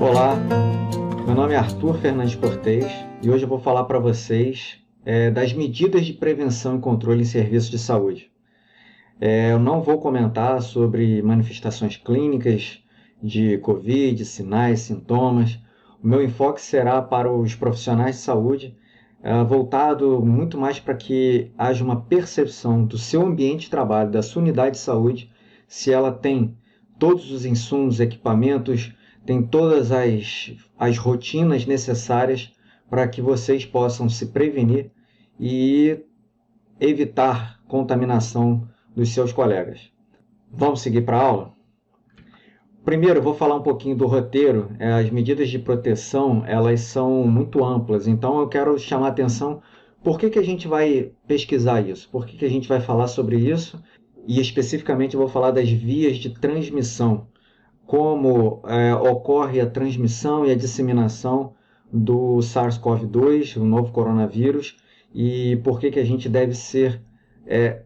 Olá, meu nome é Arthur Fernandes Cortez e hoje eu vou falar para vocês das medidas de prevenção e controle em serviços de saúde. Eu não vou comentar sobre manifestações clínicas de Covid, sinais, sintomas. O meu enfoque será para os profissionais de saúde, voltado muito mais para que haja uma percepção do seu ambiente de trabalho, da sua unidade de saúde, se ela tem todos os insumos, equipamentos, tem todas as rotinas necessárias para que vocês possam se prevenir e evitar contaminação dos seus colegas. Vamos seguir para a aula? Primeiro, eu vou falar um pouquinho do roteiro. As medidas de proteção, elas são muito amplas, então eu quero chamar a atenção por que a gente vai pesquisar isso, por que a gente vai falar sobre isso, e especificamente eu vou falar das vias de transmissão, como ocorre a transmissão e a disseminação do SARS-CoV-2, o novo coronavírus, e por que a gente deve ser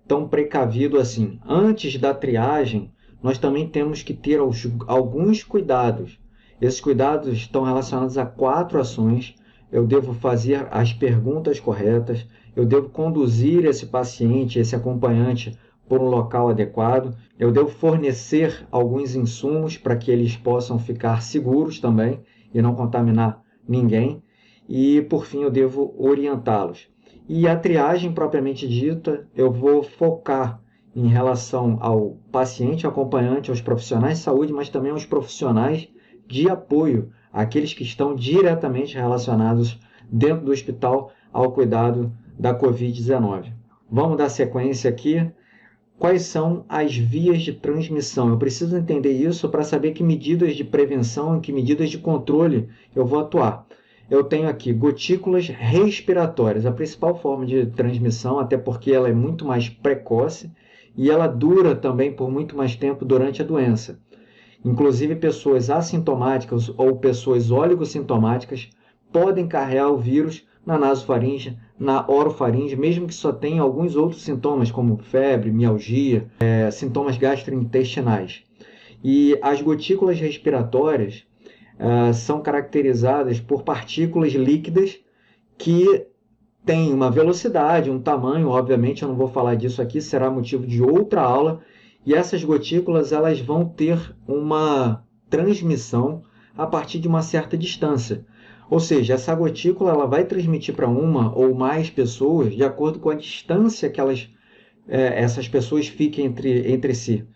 tão precavido assim. Antes da triagem, nós também temos que ter alguns cuidados. Esses cuidados estão relacionados a 4 ações. Eu devo fazer as perguntas corretas, eu devo conduzir esse paciente, esse acompanhante, por um local adequado, eu devo fornecer alguns insumos para que eles possam ficar seguros também e não contaminar ninguém, e por fim eu devo orientá-los. E a triagem propriamente dita, eu vou focar em relação ao paciente, acompanhante, aos profissionais de saúde, mas também aos profissionais de apoio, aqueles que estão diretamente relacionados dentro do hospital ao cuidado da Covid-19. Vamos dar sequência aqui. Quais são as vias de transmissão? Eu preciso entender isso para saber que medidas de prevenção, que medidas de controle eu vou atuar. Eu tenho aqui gotículas respiratórias, a principal forma de transmissão, até porque ela é muito mais precoce e ela dura também por muito mais tempo durante a doença. Inclusive, pessoas assintomáticas ou pessoas oligossintomáticas podem carregar o vírus na nasofaringe, na orofaringe, mesmo que só tenha alguns outros sintomas, como febre, mialgia, sintomas gastrointestinais. E as gotículas respiratórias são caracterizadas por partículas líquidas que têm uma velocidade, um tamanho, obviamente eu não vou falar disso aqui, será motivo de outra aula, e essas gotículas elas vão ter uma transmissão a partir de uma certa distância. Ou seja, essa gotícula ela vai transmitir para uma ou mais pessoas de acordo com a distância que essas pessoas fiquem entre si.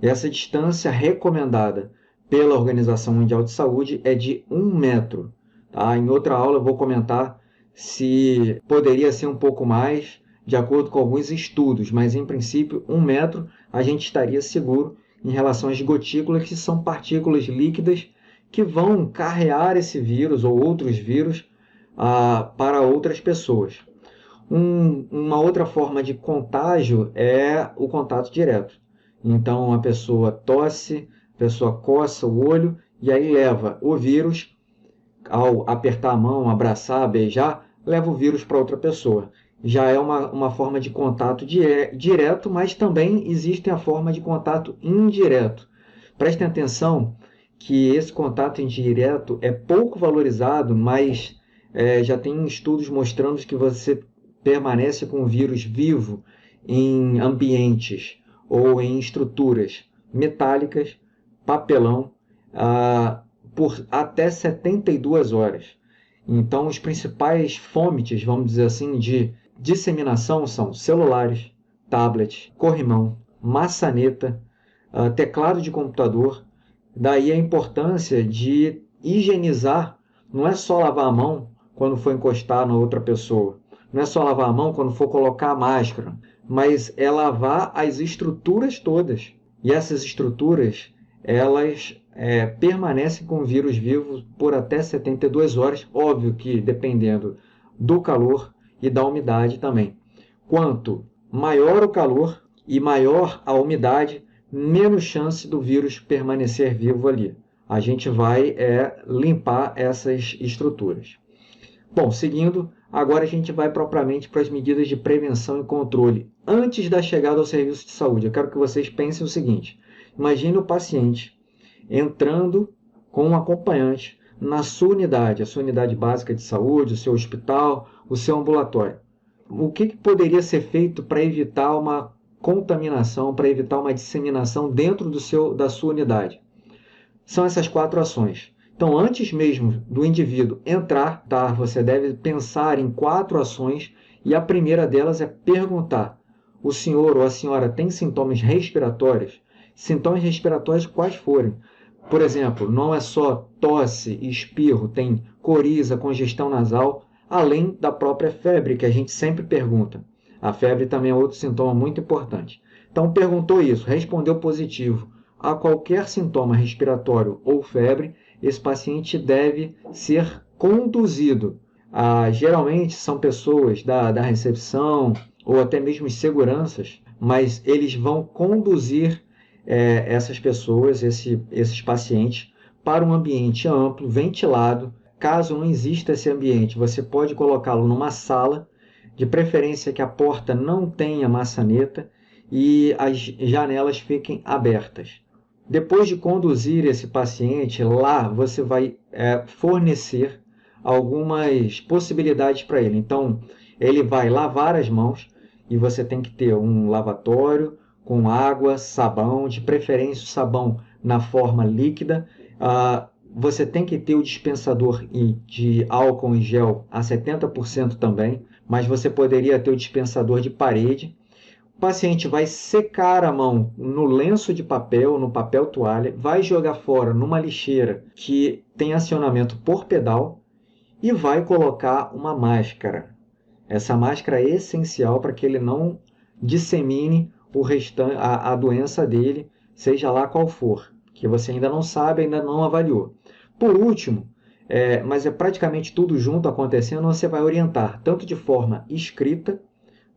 E essa distância recomendada pela Organização Mundial de Saúde é de 1 metro. Tá? Em outra aula eu vou comentar se poderia ser um pouco mais, de acordo com alguns estudos, mas em princípio 1 metro a gente estaria seguro em relação às gotículas, que são partículas líquidas que vão carrear esse vírus ou outros vírus para outras pessoas. Uma outra forma de contágio é o contato direto. Então, a pessoa tosse, a pessoa coça o olho e aí leva o vírus, ao apertar a mão, abraçar, beijar, leva o vírus para outra pessoa. Já é uma forma de contato direto, mas também existe a forma de contato indireto. Prestem atenção que esse contato indireto é pouco valorizado, mas já tem estudos mostrando que você permanece com o vírus vivo em ambientes ou em estruturas metálicas, papelão, por até 72 horas. Então, os principais fomites, vamos dizer assim, de disseminação são celulares, tablets, corrimão, maçaneta, teclado de computador. Daí a importância de higienizar, não é só lavar a mão quando for encostar na outra pessoa, não é só lavar a mão quando for colocar a máscara, mas é lavar as estruturas todas. E essas estruturas, elas permanecem com o vírus vivo por até 72 horas, óbvio que dependendo do calor e da umidade também. Quanto maior o calor e maior a umidade, menos chance do vírus permanecer vivo ali. A gente vai limpar essas estruturas. Bom, seguindo, agora a gente vai propriamente para as medidas de prevenção e controle antes da chegada ao serviço de saúde. Eu quero que vocês pensem o seguinte: imagine o paciente entrando com um acompanhante na sua unidade, a sua unidade básica de saúde, o seu hospital, o seu ambulatório. O que poderia ser feito para evitar uma contaminação, para evitar uma disseminação dentro da sua unidade? São essas 4 ações. Então, antes mesmo do indivíduo entrar, tá, você deve pensar em 4 ações e a primeira delas é perguntar: o senhor ou a senhora tem sintomas respiratórios? Sintomas respiratórios quais forem. Por exemplo, não é só tosse e espirro, tem coriza, congestão nasal, além da própria febre, que a gente sempre pergunta. A febre também é outro sintoma muito importante. Então, perguntou isso, respondeu positivo a qualquer sintoma respiratório ou febre, esse paciente deve ser conduzido. Geralmente são pessoas da recepção ou até mesmo seguranças, mas eles vão conduzir essas pessoas, esses pacientes, para um ambiente amplo, ventilado. Caso não exista esse ambiente, você pode colocá-lo numa sala, de preferência que a porta não tenha maçaneta e as janelas fiquem abertas. Depois de conduzir esse paciente lá, você vai fornecer algumas possibilidades para ele. Então, ele vai lavar as mãos e você tem que ter um lavatório com água, sabão, de preferência o sabão na forma líquida. Você tem que ter o dispensador de álcool em gel a 70% também, mas você poderia ter o dispensador de parede. O paciente vai secar a mão no lenço de papel, no papel toalha, vai jogar fora numa lixeira que tem acionamento por pedal e vai colocar uma máscara. Essa máscara é essencial para que ele não dissemine a doença dele, seja lá qual for, que você ainda não sabe, ainda não avaliou. Por último, mas é praticamente tudo junto acontecendo, você vai orientar tanto de forma escrita.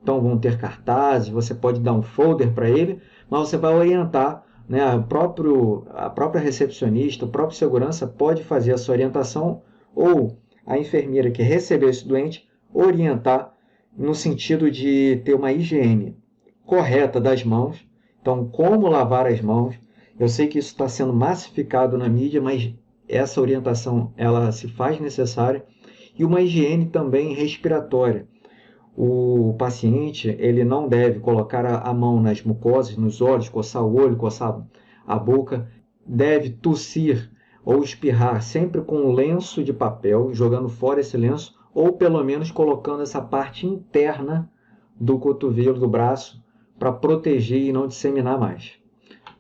Então vão ter cartazes, você pode dar um folder para ele, mas você vai orientar, né, a própria recepcionista, o próprio segurança pode fazer essa orientação, ou a enfermeira que recebeu esse doente orientar no sentido de ter uma higiene correta das mãos. Então, como lavar as mãos. Eu sei que isso está sendo massificado na mídia, mas essa orientação ela se faz necessária. E uma higiene também respiratória. O paciente ele não deve colocar a mão nas mucosas, nos olhos, coçar o olho, coçar a boca, deve tossir ou espirrar sempre com um lenço de papel, jogando fora esse lenço, ou pelo menos colocando essa parte interna do cotovelo, do braço, para proteger e não disseminar mais.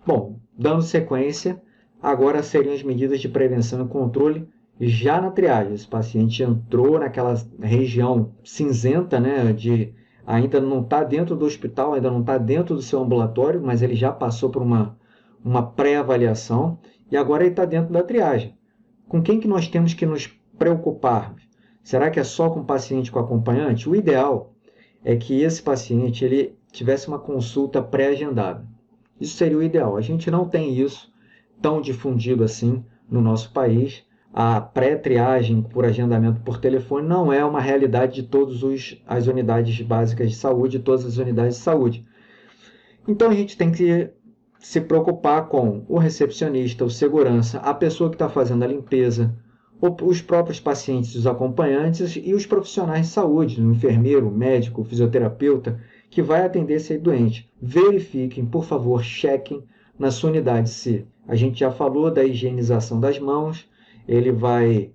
Bom, dando sequência, agora seriam as medidas de prevenção e controle já na triagem. Esse paciente entrou naquela região cinzenta, né, ainda não está dentro do hospital, ainda não está dentro do seu ambulatório, mas ele já passou por uma pré-avaliação e agora ele está dentro da triagem. Com quem que nós temos que nos preocuparmos? Será que é só com o paciente com acompanhante? O ideal é que esse paciente ele tivesse uma consulta pré-agendada. Isso seria o ideal. A gente não tem isso tão difundido assim no nosso país. A pré-triagem por agendamento por telefone não é uma realidade de todas as unidades básicas de saúde, todas as unidades de saúde. Então a gente tem que se preocupar com o recepcionista, o segurança, a pessoa que está fazendo a limpeza, os próprios pacientes, os acompanhantes e os profissionais de saúde, o enfermeiro, o médico, o fisioterapeuta, que vai atender esse doente. Verifiquem, por favor, chequem na sua unidade se a gente já falou da higienização das mãos, ele vai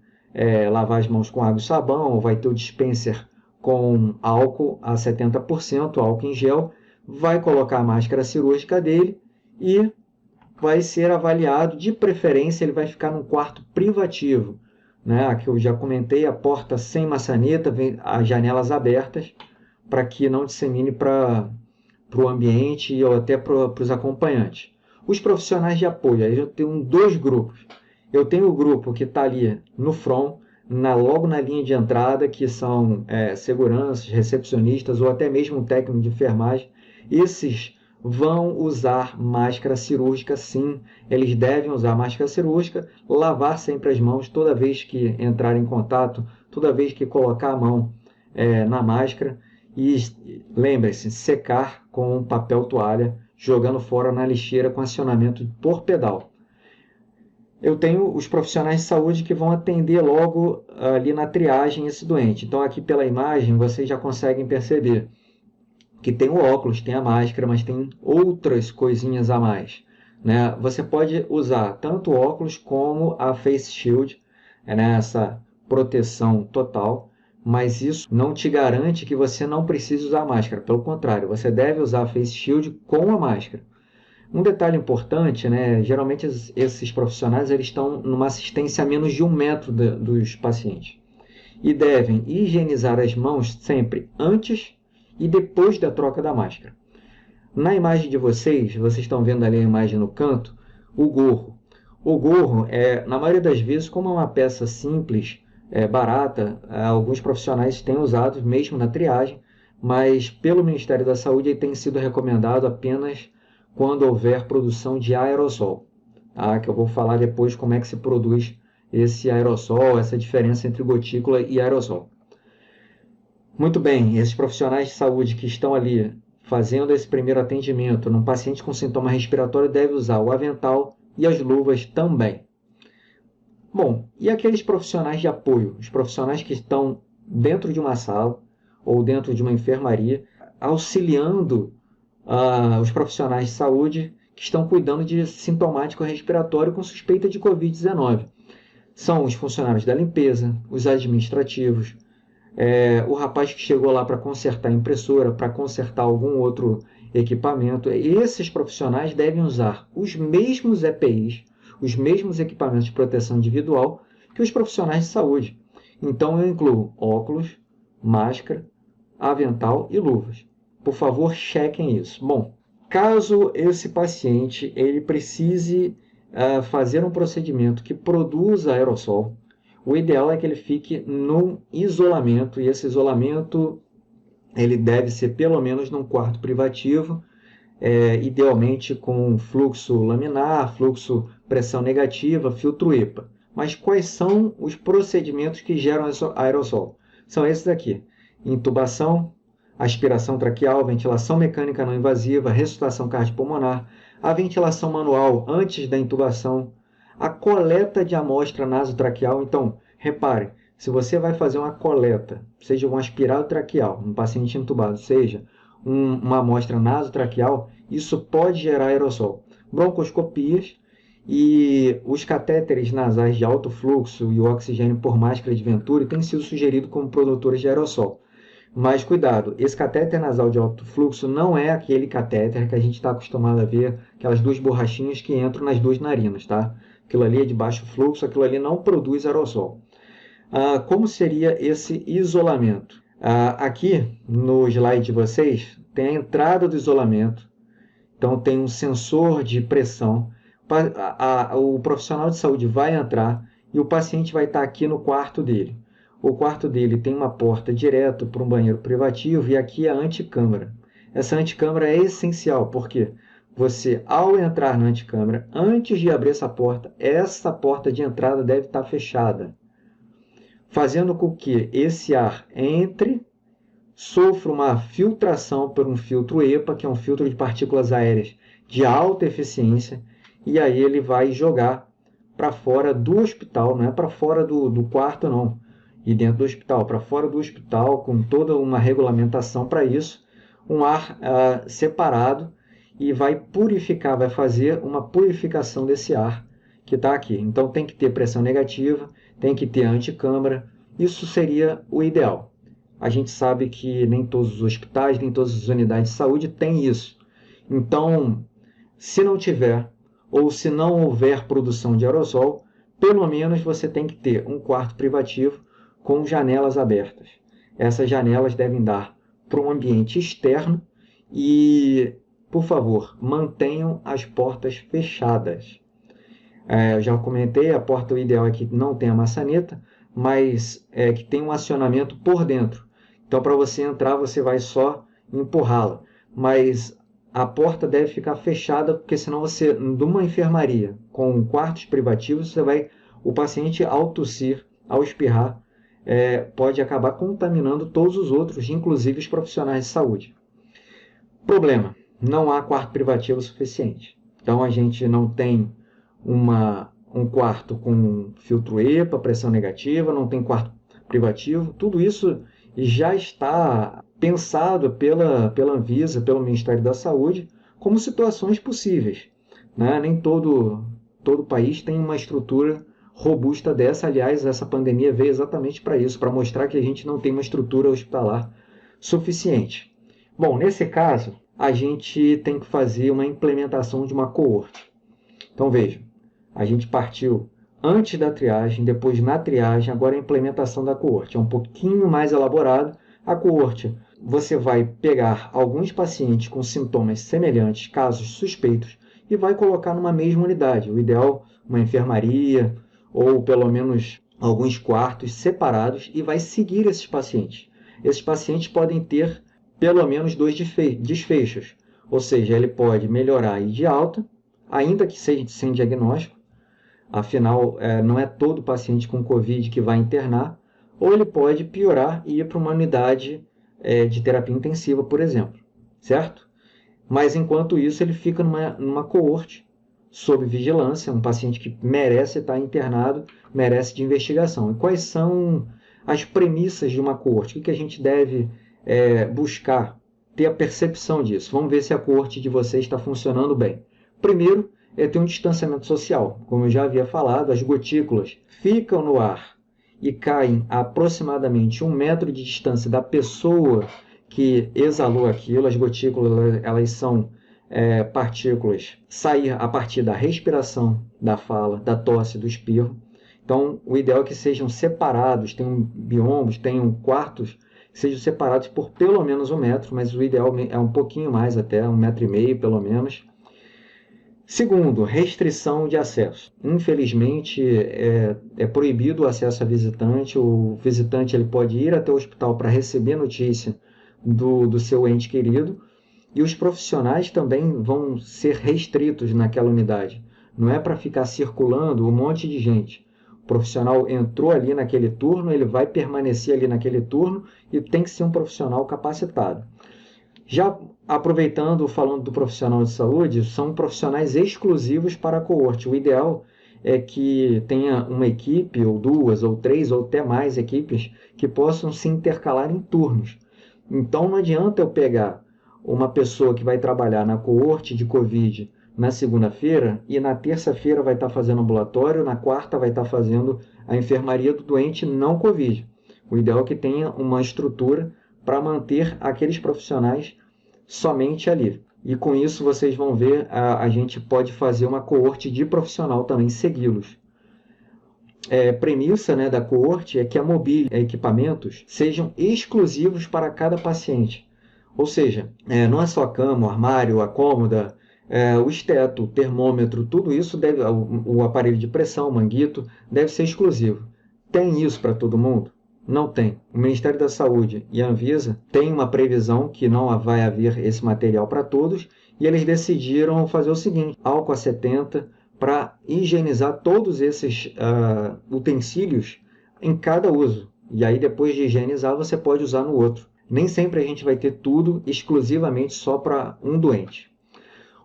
lavar as mãos com água e sabão, ou vai ter o dispenser com álcool a 70%, álcool em gel, vai colocar a máscara cirúrgica dele e vai ser avaliado, de preferência ele vai ficar num quarto privativo, né? Que eu já comentei, a porta sem maçaneta, as janelas abertas, para que não dissemine para o ambiente ou até para os acompanhantes. Os profissionais de apoio, aí eu tenho 2 grupos. Eu tenho o grupo que está ali no front, logo na linha de entrada, que são seguranças, recepcionistas ou até mesmo um técnico de enfermagem. Esses vão usar máscara cirúrgica, sim. Eles devem usar máscara cirúrgica, lavar sempre as mãos toda vez que entrar em contato, toda vez que colocar a mão na máscara. E lembre-se, secar com papel toalha, jogando fora na lixeira com acionamento por pedal. eu tenho os profissionais de saúde que vão atender logo ali na triagem esse doente. Então, aqui pela imagem, vocês já conseguem perceber que tem o óculos, tem a máscara, mas tem outras coisinhas a mais, né? Você pode usar tanto o óculos como a face shield, né? Essa proteção total, mas isso não te garante que você não precise usar a máscara. Pelo contrário, você deve usar a face shield com a máscara. Um detalhe importante, né? Geralmente esses profissionais eles estão numa assistência a menos de 1 metro dos pacientes e devem higienizar as mãos sempre antes e depois da troca da máscara. Na imagem de vocês estão vendo ali a imagem no canto, o gorro. O gorro, na maioria das vezes, como é uma peça simples, barata, alguns profissionais têm usado mesmo na triagem, mas pelo Ministério da Saúde ele tem sido recomendado apenas quando houver produção de aerossol, tá? Que eu vou falar depois como é que se produz esse aerossol, essa diferença entre gotícula e aerossol. Muito bem, esses profissionais de saúde que estão ali fazendo esse primeiro atendimento num paciente com sintoma respiratório devem usar o avental e as luvas também. Bom, e aqueles profissionais de apoio, os profissionais que estão dentro de uma sala ou dentro de uma enfermaria, auxiliando os profissionais de saúde que estão cuidando de sintomático respiratório com suspeita de Covid-19. São os funcionários da limpeza, os administrativos, o rapaz que chegou lá para consertar a impressora, para consertar algum outro equipamento. Esses profissionais devem usar os mesmos EPIs, os mesmos equipamentos de proteção individual que os profissionais de saúde. Então eu incluo óculos, máscara, avental e luvas. Por favor, chequem isso. Bom, caso esse paciente ele precise fazer um procedimento que produza aerossol, o ideal é que ele fique num isolamento, e esse isolamento ele deve ser pelo menos num quarto privativo, idealmente com fluxo laminar, fluxo pressão negativa, filtro EPA. Mas quais são os procedimentos que geram aerossol? São esses aqui: intubação, aspiração traqueal, ventilação mecânica não invasiva, ressuscitação cardiopulmonar, a ventilação manual antes da intubação, a coleta de amostra nasotraqueal. Então, repare, se você vai fazer uma coleta, seja um aspirado traqueal, um paciente intubado, seja uma amostra nasotraqueal, isso pode gerar aerossol. Broncoscopias e os catéteres nasais de alto fluxo e o oxigênio por máscara de Venturi têm sido sugeridos como produtores de aerossol. Mas cuidado, esse catéter nasal de alto fluxo não é aquele catéter que a gente está acostumado a ver, aquelas duas borrachinhas que entram nas duas narinas, tá? Aquilo ali é de baixo fluxo, aquilo ali não produz aerossol. Como seria esse isolamento? Aqui no slide de vocês tem a entrada do isolamento, então tem um sensor de pressão, o profissional de saúde vai entrar e o paciente vai estar aqui no quarto dele. O quarto dele tem uma porta direto para um banheiro privativo e aqui é a anticâmara. Essa anticâmara é essencial, porque você, ao entrar na anticâmara, antes de abrir essa porta de entrada deve estar fechada, fazendo com que esse ar entre, sofra uma filtração por um filtro EPA, que é um filtro de partículas aéreas de alta eficiência, e aí ele vai jogar para fora do hospital, não é para fora do quarto não, e dentro do hospital, para fora do hospital, com toda uma regulamentação para isso, um ar separado, e vai purificar, vai fazer uma purificação desse ar que está aqui. Então tem que ter pressão negativa, tem que ter anticâmara, isso seria o ideal. A gente sabe que nem todos os hospitais, nem todas as unidades de saúde têm isso. Então, se não tiver, ou se não houver produção de aerossol, pelo menos você tem que ter um quarto privativo com janelas abertas. Essas janelas devem dar para um ambiente externo e, por favor, mantenham as portas fechadas. Eu já comentei, a porta, o ideal é que não tenha maçaneta, mas que tenha um acionamento por dentro. Então, para você entrar, você vai só empurrá-la. Mas a porta deve ficar fechada, porque senão você, numa enfermaria com quartos privativos, o paciente, ao tossir, ao espirrar, pode acabar contaminando todos os outros, inclusive os profissionais de saúde. Problema: não há quarto privativo suficiente. Então a gente não tem uma um quarto com filtro EPA, pressão negativa, não tem quarto privativo. Tudo isso já está pensado pela Anvisa, pelo Ministério da Saúde, como situações possíveis, né? Nem todo país tem uma estrutura robusta dessa. Aliás, essa pandemia veio exatamente para isso, para mostrar que a gente não tem uma estrutura hospitalar suficiente. Bom, nesse caso, a gente tem que fazer uma implementação de uma coorte. Então, vejam, a gente partiu antes da triagem, depois na triagem, agora a implementação da coorte. É um pouquinho mais elaborado. A coorte, você vai pegar alguns pacientes com sintomas semelhantes, casos suspeitos, e vai colocar numa mesma unidade. O ideal, uma enfermaria, ou pelo menos alguns quartos separados, e vai seguir esses pacientes. Esses pacientes podem ter pelo menos 2 desfechos, ou seja, ele pode melhorar e ir de alta, ainda que seja sem diagnóstico, afinal, não é todo paciente com Covid que vai internar, ou ele pode piorar e ir para uma unidade de terapia intensiva, por exemplo, certo? Mas, enquanto isso, ele fica numa coorte, sob vigilância, um paciente que merece estar internado, merece de investigação. E quais são as premissas de uma coorte? O que a gente deve buscar, ter a percepção disso? Vamos ver se a coorte de vocês está funcionando bem. Primeiro, ter um distanciamento social. Como eu já havia falado, as gotículas ficam no ar e caem a aproximadamente 1 metro de distância da pessoa que exalou aquilo. As gotículas, elas são partículas sair a partir da respiração, da fala, da tosse, do espirro. Então, o ideal é que sejam separados, tenham biombos, tenham quartos que sejam separados por pelo menos 1 metro, mas o ideal é um pouquinho mais até, 1,5 metro pelo menos. Segundo, restrição de acesso. Infelizmente, é proibido o acesso a visitante. O visitante ele pode ir até o hospital para receber notícia do seu ente querido, e os profissionais também vão ser restritos naquela unidade. Não é para ficar circulando um monte de gente. O profissional entrou ali naquele turno, ele vai permanecer ali naquele turno e tem que ser um profissional capacitado. Já aproveitando, falando do profissional de saúde, são profissionais exclusivos para a coorte. O ideal é que tenha uma equipe, ou 2, ou 3, ou até mais equipes, que possam se intercalar em turnos. Então, não adianta eu pegar uma pessoa que vai trabalhar na coorte de Covid na segunda-feira e na terça-feira vai estar fazendo ambulatório, na quarta vai estar fazendo a enfermaria do doente não Covid. O ideal é que tenha uma estrutura para manter aqueles profissionais somente ali. E com isso vocês vão ver, a gente pode fazer uma coorte de profissional também, segui-los. Premissa, né, da coorte é que a mobília, equipamentos, sejam exclusivos para cada paciente. Ou seja, não é só a cama, o armário, a cômoda, o esteto, o termômetro, tudo isso o aparelho de pressão, o manguito, deve ser exclusivo. Tem isso para todo mundo? Não tem. O Ministério da Saúde e a Anvisa têm uma previsão que não vai haver esse material para todos, e eles decidiram fazer o seguinte: álcool a 70 para higienizar todos esses utensílios em cada uso. E aí, depois de higienizar, você pode usar no outro. Nem sempre a gente vai ter tudo exclusivamente só para um doente.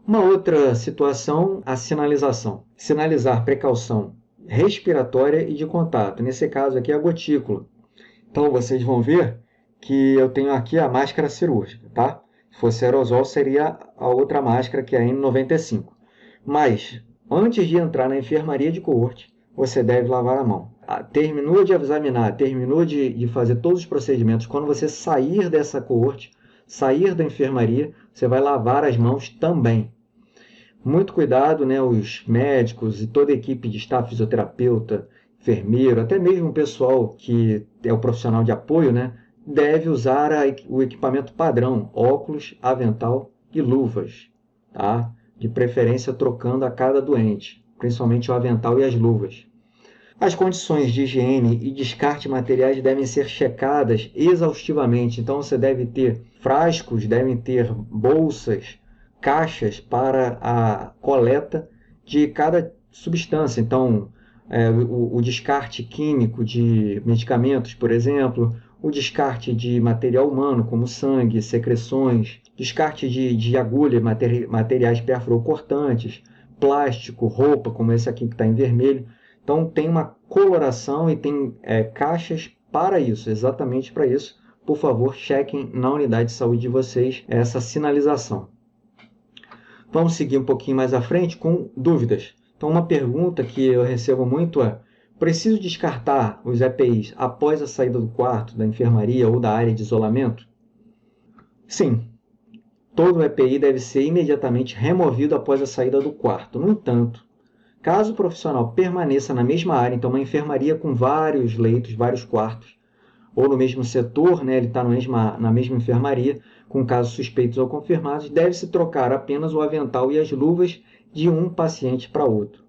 Uma outra situação, a sinalização. Sinalizar precaução respiratória e de contato. Nesse caso aqui, a gotícula. Então, vocês vão ver que eu tenho aqui a máscara cirúrgica, tá? Se fosse aerosol, seria a outra máscara, que é a N95. Mas, antes de entrar na enfermaria de coorte, você deve lavar a mão. Terminou de examinar, terminou de fazer todos os procedimentos, quando você sair dessa coorte, sair da enfermaria, você vai lavar as mãos também. Muito cuidado, né? Os médicos e toda a equipe de staff, fisioterapeuta, enfermeiro, até mesmo o pessoal que é o profissional de apoio, né, deve usar o equipamento padrão, óculos, avental e luvas, tá? De preferência trocando a cada doente, principalmente o avental e as luvas. As condições de higiene e descarte de materiais devem ser checadas exaustivamente, então você deve ter frascos, devem ter bolsas, caixas para a coleta de cada substância. Então, o descarte químico de medicamentos, por exemplo, o descarte de material humano, como sangue, secreções, descarte de agulha, materiais perfuro-cortantes, plástico, roupa, como esse aqui que está em vermelho. Então tem uma coloração e tem caixas para isso, exatamente para isso. Por favor, chequem na unidade de saúde de vocês essa sinalização. Vamos seguir um pouquinho mais à frente com dúvidas. Então, uma pergunta que eu recebo muito é: preciso descartar os EPIs após a saída do quarto, da enfermaria ou da área de isolamento? Sim, todo EPI deve ser imediatamente removido após a saída do quarto. No entanto, caso o profissional permaneça na mesma área, então uma enfermaria com vários leitos, vários quartos, ou no mesmo setor, né, ele está na mesma enfermaria, com casos suspeitos ou confirmados, deve-se trocar apenas o avental e as luvas de um paciente para outro.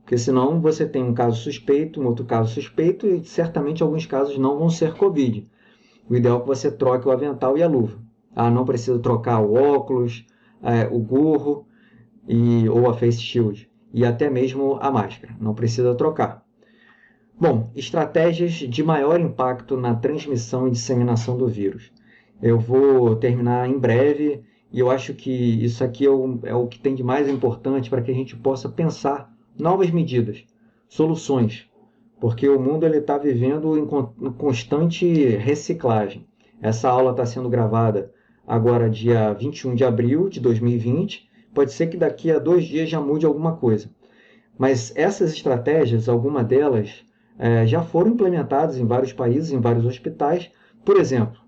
Porque senão você tem um caso suspeito, um outro caso suspeito, e certamente alguns casos não vão ser Covid. O ideal é que você troque o avental e a luva. Não precisa trocar o óculos, o gorro ou a face shield. E até mesmo a máscara. Não precisa trocar. Bom, estratégias de maior impacto na transmissão e disseminação do vírus. Eu vou terminar em breve e eu acho que isso aqui é o que tem de mais importante para que a gente possa pensar novas medidas, soluções, porque o mundo está vivendo em constante reciclagem. Essa aula está sendo gravada agora dia 21 de abril de 2020, pode ser que daqui a 2 dias já mude alguma coisa. Mas essas estratégias, alguma delas, já foram implementadas em vários países, em vários hospitais. Por exemplo,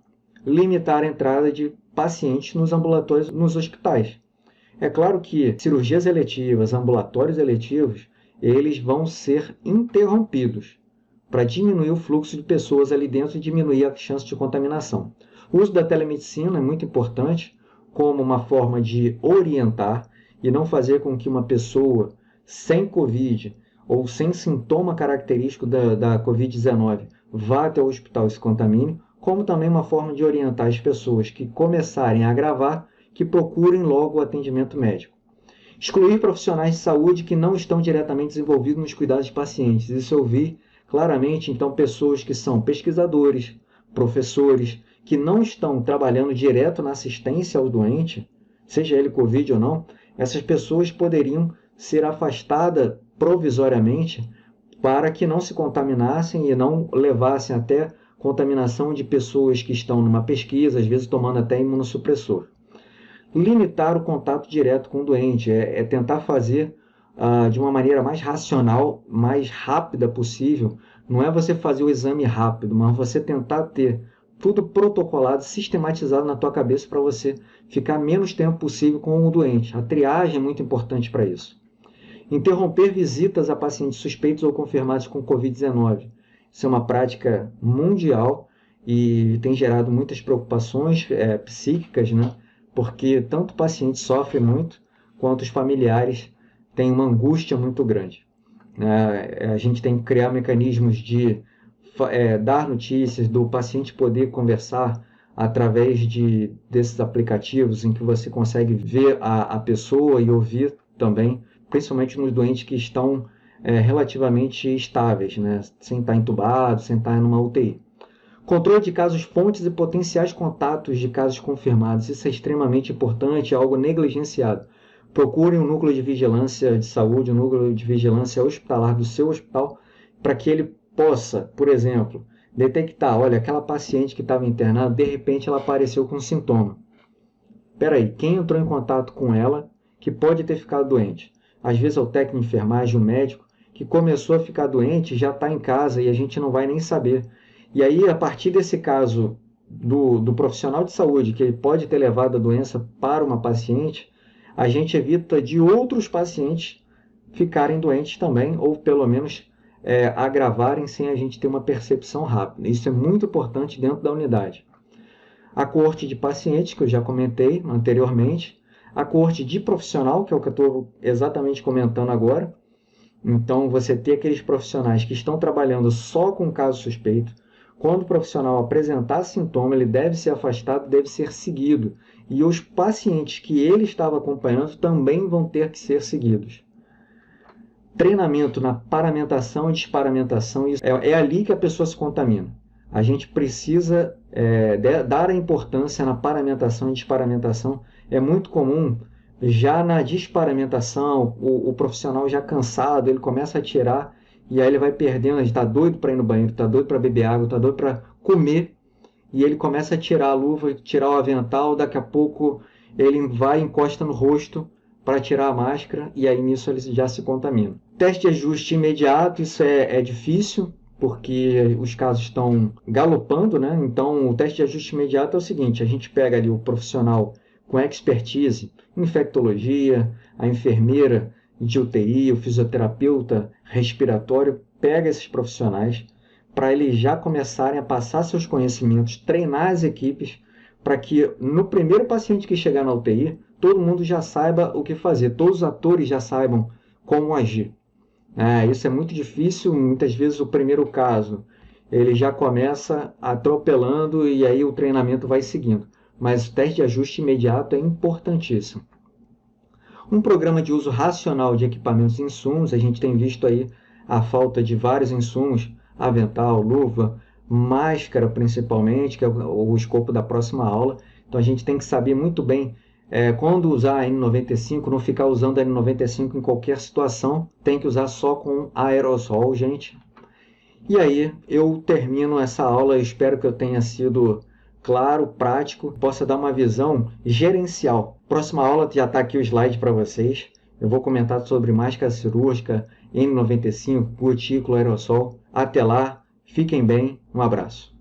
limitar a entrada de pacientes nos ambulatórios, nos hospitais. É claro que cirurgias eletivas, ambulatórios eletivos, eles vão ser interrompidos para diminuir o fluxo de pessoas ali dentro e diminuir a chance de contaminação. O uso da telemedicina é muito importante como uma forma de orientar e não fazer com que uma pessoa sem Covid ou sem sintoma característico da Covid-19 vá até o hospital e se contamine, como também uma forma de orientar as pessoas que começarem a agravar, que procurem logo o atendimento médico. Excluir profissionais de saúde que não estão diretamente envolvidos nos cuidados de pacientes. Isso eu vi claramente, então, pessoas que são pesquisadores, professores, que não estão trabalhando direto na assistência ao doente, seja ele Covid ou não, essas pessoas poderiam ser afastadas provisoriamente para que não se contaminassem e não levassem até contaminação de pessoas que estão numa pesquisa, às vezes tomando até imunossupressor. Limitar o contato direto com o doente, é tentar fazer de uma maneira mais racional, mais rápida possível. Não é você fazer o exame rápido, mas você tentar ter tudo protocolado, sistematizado na tua cabeça para você ficar menos tempo possível com o doente. A triagem é muito importante para isso. Interromper visitas a pacientes suspeitos ou confirmados com Covid-19. Isso é uma prática mundial e tem gerado muitas preocupações psíquicas, né? Porque tanto o paciente sofre muito, quanto os familiares têm uma angústia muito grande. A gente tem que criar mecanismos de dar notícias, do paciente poder conversar através desses aplicativos em que você consegue ver a pessoa e ouvir também, principalmente nos doentes que estão relativamente estáveis, né? Sem estar entubado, sem estar numa UTI. Controle de casos fontes e potenciais contatos de casos confirmados. Isso é extremamente importante, é algo negligenciado. Procure um núcleo de vigilância de saúde, um núcleo de vigilância hospitalar do seu hospital, para que ele possa, por exemplo, detectar, olha, aquela paciente que estava internada, de repente ela apareceu com sintoma. Espera aí, quem entrou em contato com ela que pode ter ficado doente? Às vezes é o técnico de enfermagem, o médico, que começou a ficar doente, já está em casa e a gente não vai nem saber. E aí, a partir desse caso do profissional de saúde, que ele pode ter levado a doença para uma paciente, a gente evita de outros pacientes ficarem doentes também, ou pelo menos agravarem sem a gente ter uma percepção rápida. Isso é muito importante dentro da unidade. A coorte de pacientes, que eu já comentei anteriormente, a coorte de profissional, que é o que eu estou exatamente comentando agora. Então, você ter aqueles profissionais que estão trabalhando só com caso suspeito. Quando o profissional apresentar sintoma, ele deve ser afastado, deve ser seguido. E os pacientes que ele estava acompanhando também vão ter que ser seguidos. Treinamento na paramentação e desparamentação, é ali que a pessoa se contamina. A gente precisa dar a importância na paramentação e desparamentação. É muito comum Já na desparamentação, o profissional já cansado, ele começa a tirar e aí ele vai perdendo, ele está doido para ir no banheiro, está doido para beber água, está doido para comer e ele começa a tirar a luva, tirar o avental, daqui a pouco ele vai e encosta no rosto para tirar a máscara e aí nisso ele já se contamina. Teste de ajuste imediato, isso é difícil, porque os casos estão galopando, né? Então, o teste de ajuste imediato é o seguinte: a gente pega ali o profissional com expertise, infectologia, a enfermeira de UTI, o fisioterapeuta respiratório, pega esses profissionais para eles já começarem a passar seus conhecimentos, treinar as equipes, para que no primeiro paciente que chegar na UTI, todo mundo já saiba o que fazer, todos os atores já saibam como agir. Isso é muito difícil, muitas vezes o primeiro caso ele já começa atropelando e aí o treinamento vai seguindo. Mas o teste de ajuste imediato é importantíssimo. Um programa de uso racional de equipamentos e insumos, a gente tem visto aí a falta de vários insumos, avental, luva, máscara principalmente, que é o escopo da próxima aula. Então a gente tem que saber muito bem quando usar a N95, não ficar usando a N95 em qualquer situação, tem que usar só com aerossol, gente. E aí eu termino essa aula, espero que eu tenha sido claro, prático, possa dar uma visão gerencial. Próxima aula já está aqui o slide para vocês. Eu vou comentar sobre máscara cirúrgica, N95, gotícula, aerossol. Até lá, fiquem bem, um abraço.